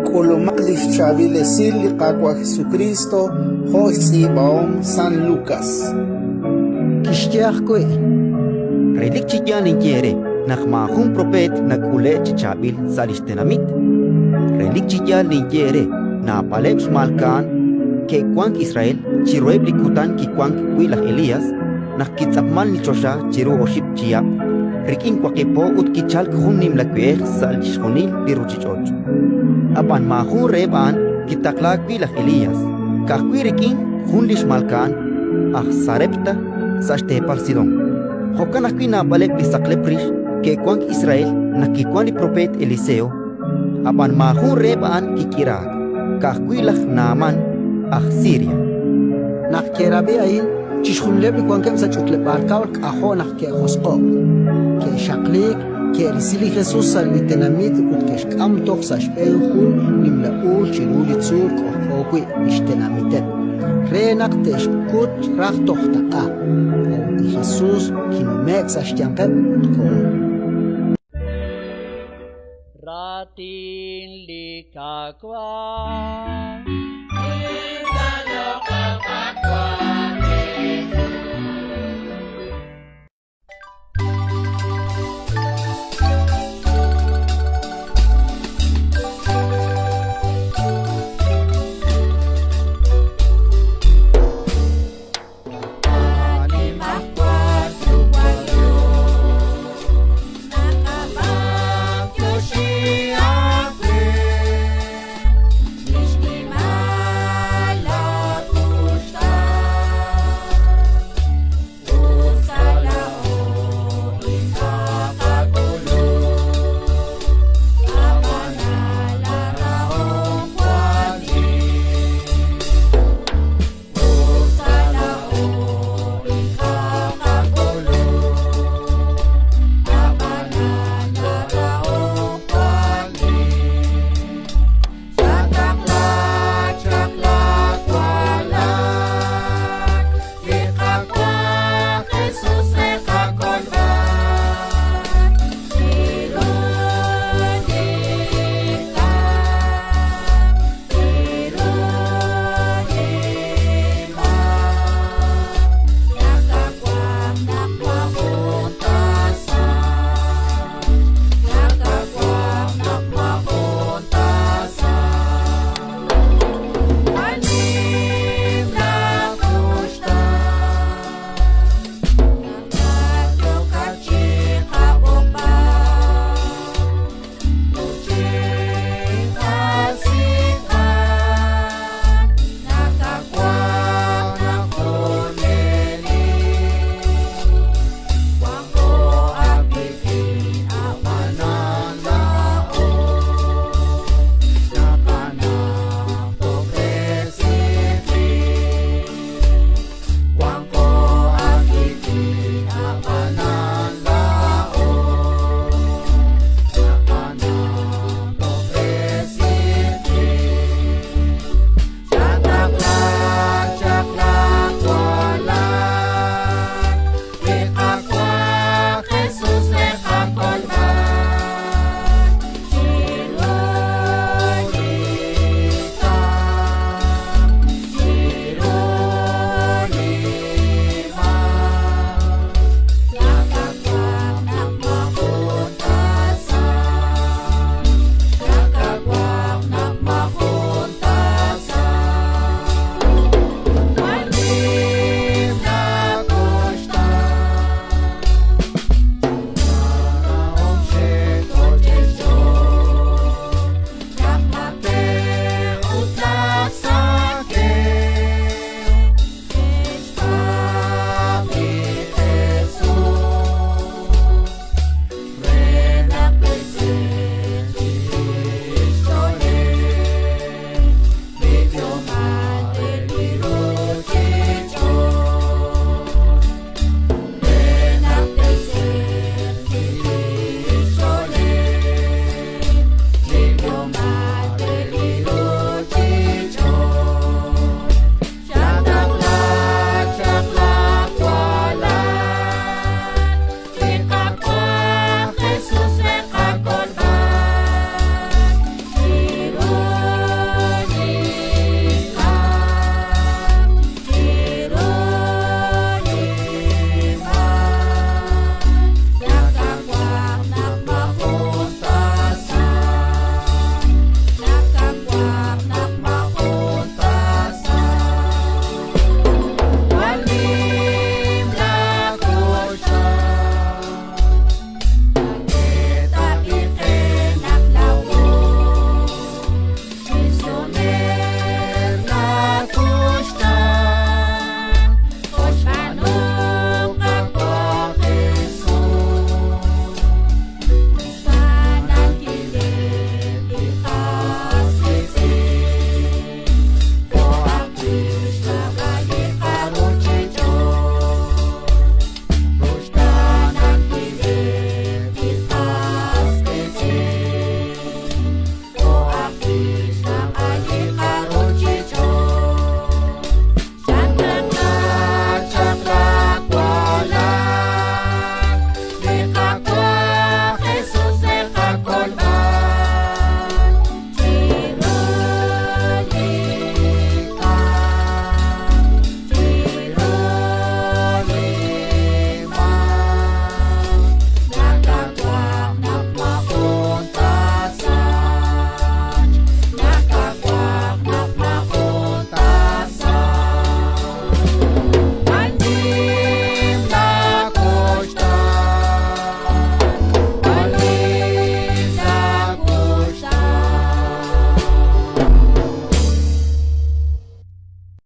Colomaldis Chavilesil Qaqua Jesucristo, José Baum San Lucas. Kishtiakwe. Relik chiyan inquiere, nakmahun propet nakule chichabil salistenamit. Relik chiyan inquiere, na palebs malkan, que kwank Israel, chirueb likutan ki kwank kuilah Elías, nakitsapmal ni chosha chiru oship chiap, rikin kwakepo ut kichal khunim lakweh sal chishonil liruchichoch. Apan mahun reban kitaklak kuilah Elías, kahkui rikin hunlish malkan, sarepta sashtepal sidon. Hokan akui na paleb lisakleprish, que kwank Israel nakikwan ni prophet Eliseo, apan mahun reban kikirak, kahkuilah Naaman, Siria. Nakerabi ayin, chishunlebi kwankem sa chutle parkaw aho nakke hosqo. Ke shaqlik, ke risili Jesus sa litenamit ut ke shkam tok sa shpenhun nimlau chiruli tsur kohokwi ishtenamiten. Renak teshkut rak tohta a. Jesus kinumek sa shtianqem ko. Ratin likakwa